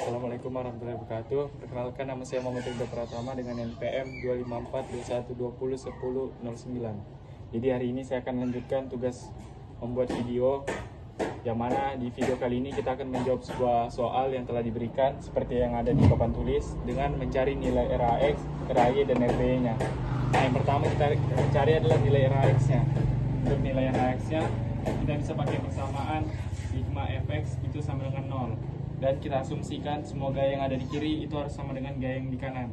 Assalamualaikum warahmatullahi wabarakatuh. Perkenalkan, nama saya Muhammad Ridho Pratama dengan NPM 25421201009. Jadi hari ini saya akan lanjutkan tugas membuat video, yang mana di video kali ini kita akan menjawab sebuah soal yang telah diberikan seperti yang ada di papan tulis dengan mencari nilai RAX, RAY, dan RBY-nya. Nah, yang pertama kita cari adalah nilai RAX-nya. Untuk nilai RAX-nya kita bisa pakai persamaan sigma fx itu sama dengan 0. Dan kita asumsikan semua gaya yang ada di kiri itu harus sama dengan gaya yang di kanan.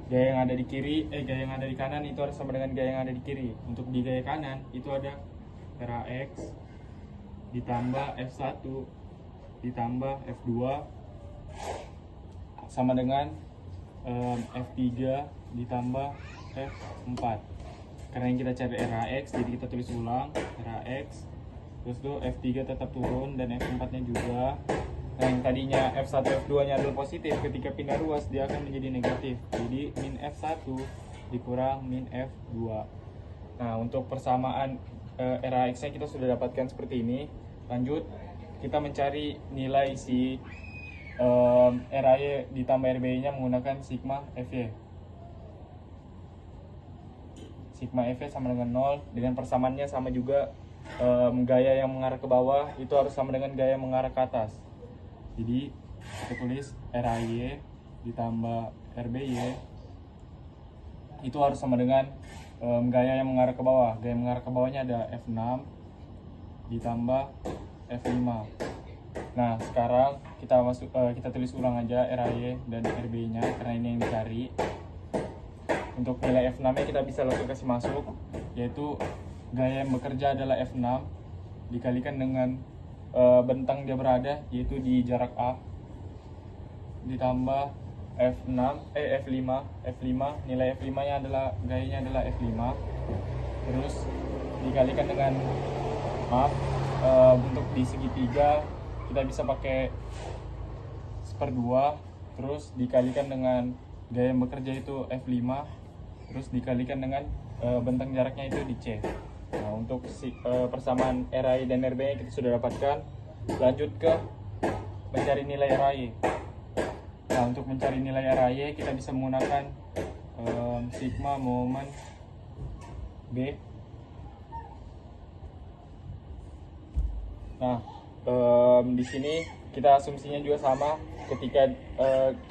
Gaya yang ada di kiri, gaya yang ada di kanan itu harus sama dengan gaya yang ada di kiri. Untuk di gaya kanan itu ada RAX ditambah F1 ditambah F2 sama dengan F3 ditambah F4. Karena yang kita cari RAX, jadi kita tulis ulang RAX. Terus tuh F3 tetap turun dan F4 nya juga. Nah, yang tadinya F1 F2 nya adalah positif, ketika pindah ruas dia akan menjadi negatif. Jadi min F1 dikurang min F2. Nah, untuk persamaan RAX nya kita sudah dapatkan seperti ini. Lanjut kita mencari nilai si RAY ditambah RBY nya menggunakan sigma FY. Sigma FY sama dengan 0, dengan persamaannya sama juga. Gaya yang mengarah ke bawah itu harus sama dengan gaya yang mengarah ke atas. Jadi kita tulis RAY ditambah RBY itu harus sama dengan gaya yang mengarah ke bawah. Gaya yang mengarah ke bawahnya ada F6 ditambah F5. Nah, sekarang kita tulis ulang aja RAY dan RBY nya karena ini yang dicari. Untuk nilai F6 nya kita bisa langsung kasih masuk, yaitu gaya yang bekerja adalah F6 dikalikan dengan bentang dia berada, yaitu di jarak A, ditambah F5 nilai F5 nya adalah gayanya adalah F5, terus dikalikan dengan untuk di segitiga kita bisa pakai 1/2, terus dikalikan dengan gaya yang bekerja itu F5, terus dikalikan dengan bentang jaraknya itu di C. Nah, untuk persamaan RAY dan RBY kita sudah dapatkan. Lanjut ke mencari nilai RAY. Nah, untuk mencari nilai RAY kita bisa menggunakan sigma momen B. Nah, di sini kita asumsinya juga sama. Ketika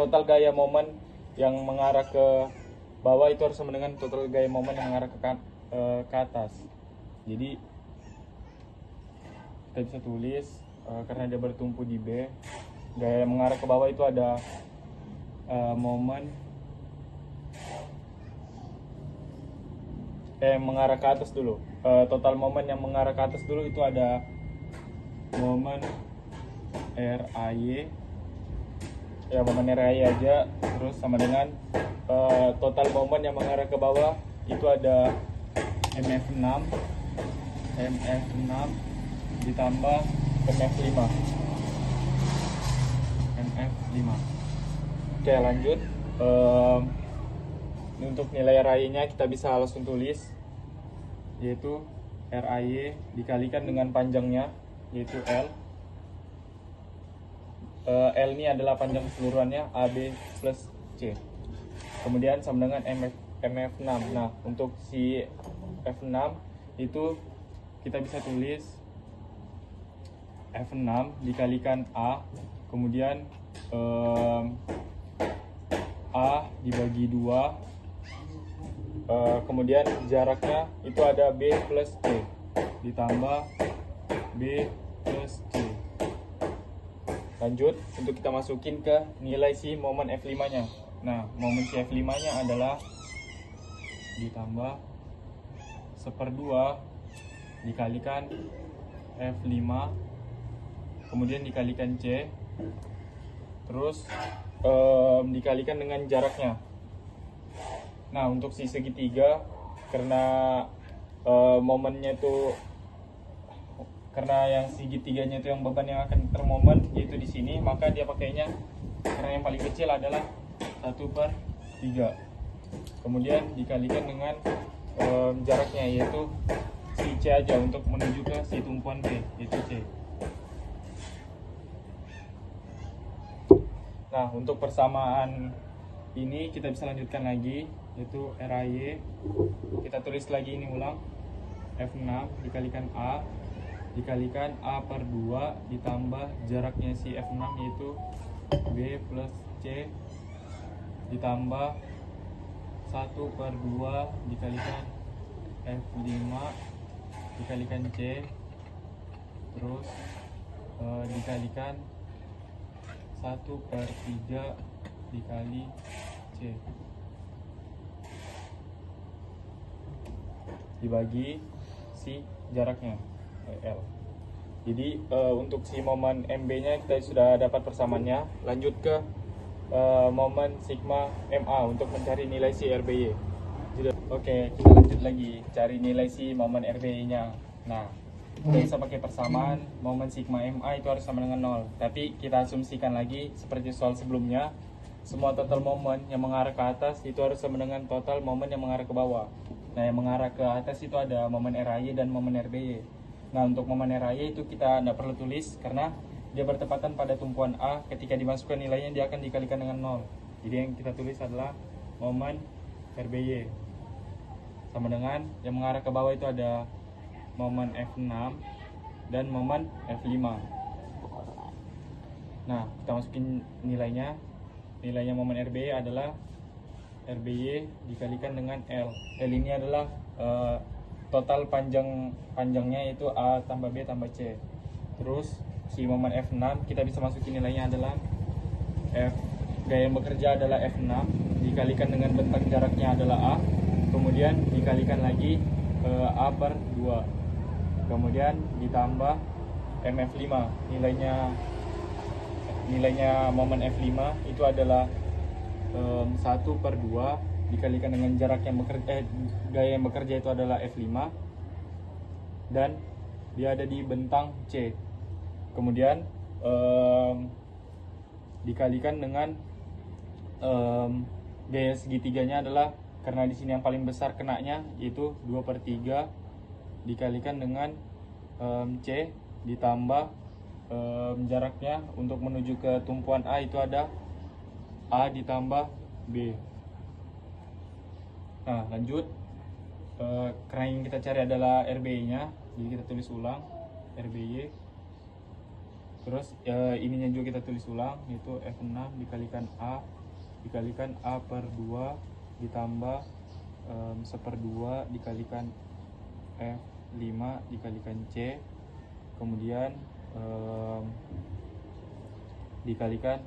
total gaya momen yang mengarah ke bawah itu harus sama dengan total gaya momen yang mengarah ke atas. Jadi kita bisa tulis karena dia bertumpu di B, gaya yang mengarah ke bawah itu ada momen mengarah ke atas dulu. Total momen yang mengarah ke atas dulu itu ada momen RAY. Ya, momen RAY aja, terus sama dengan total momen yang mengarah ke bawah itu ada MF6 ditambah MF5. Oke, lanjut. Untuk nilai RAY-nya kita bisa langsung tulis, yaitu RAY dikalikan dengan panjangnya, yaitu L. L ini adalah panjang keseluruhannya AB plus C. Kemudian sama dengan MF6. Nah, untuk si F6 itu kita bisa tulis F6 dikalikan A, kemudian A dibagi 2, kemudian jaraknya itu ada B plus C ditambah B plus C. Lanjut, untuk kita masukin ke nilai si momen F5 nya. Nah, momen si F5 nya adalah ditambah 1/2 dikalikan F5, kemudian dikalikan C, terus dikalikan dengan jaraknya. Nah, untuk si segitiga, karena momennya itu, karena yang segitiganya itu yang beban yang akan termomen yaitu di sini, maka dia pakainya karena yang paling kecil adalah 1/3. Kemudian dikalikan dengan jaraknya, yaitu si C aja untuk menuju ke si tumpuan B, yaitu C. Nah, untuk persamaan ini kita bisa lanjutkan lagi, yaitu RAY. Kita tulis lagi ini ulang. F6 dikalikan A dikalikan A per 2 ditambah jaraknya si F6 yaitu B plus C ditambah 1 per 2 dikalikan F5 dikalikan C terus dikalikan 1 per 3 dikali C dibagi si jaraknya L. Jadi untuk si momen MB nya kita sudah dapat persamaannya. Lanjut ke momen sigma MA untuk mencari nilai si RBY. Oke, kita lanjut lagi cari nilai si momen RBY nya. Nah, kita bisa pakai persamaan momen sigma MA itu harus sama dengan 0. Tapi kita asumsikan lagi seperti soal sebelumnya, semua total momen yang mengarah ke atas itu harus sama dengan total momen yang mengarah ke bawah. Nah, yang mengarah ke atas itu ada momen RAY dan momen RBY. Nah, untuk momen RAY itu kita tidak perlu tulis karena dia bertepatan pada tumpuan A. Ketika dimasukkan nilainya dia akan dikalikan dengan 0. Jadi yang kita tulis adalah momen RBY sama dengan yang mengarah ke bawah itu ada momen F6 dan momen F5. Nah, kita masukin nilainya. Nilainya momen RBY adalah RBY dikalikan dengan L. L ini adalah total panjangnya yaitu A tambah B tambah C. Terus si momen F6 kita bisa masukin nilainya adalah gaya yang bekerja adalah F6 dikalikan dengan bentang jaraknya adalah A, kemudian dikalikan lagi A per 2, kemudian ditambah MF5. Nilainya momen F5 itu adalah 1 per 2 dikalikan dengan jarak yang bekerja gaya yang bekerja itu adalah F5 dan dia ada di bentang C, kemudian dikalikan dengan gaya segitiganya adalah, karena di sini yang paling besar kenanya yaitu 2 per 3 dikalikan dengan C ditambah jaraknya untuk menuju ke tumpuan A itu ada A ditambah B. Nah, lanjut karena yang kita cari adalah RBY nya, jadi kita tulis ulang RBY. Terus ininya juga kita tulis ulang, yaitu F6 dikalikan A per 2 ditambah 1/2 dikalikan F5 dikalikan C, kemudian dikalikan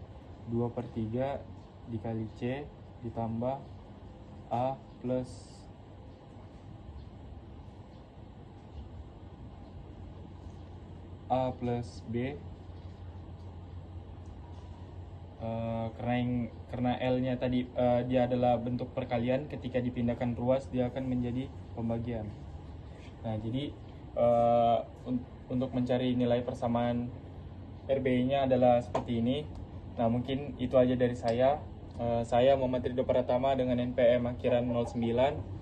2 per 3 dikali C ditambah A plus B. Karena L nya tadi dia adalah bentuk perkalian, ketika dipindahkan ruas dia akan menjadi pembagian. Nah, jadi untuk mencari nilai persamaan RBY nya adalah seperti ini. Nah, mungkin itu aja dari saya. Saya Muhammad Ridho Pratama dengan NPM akhiran 09.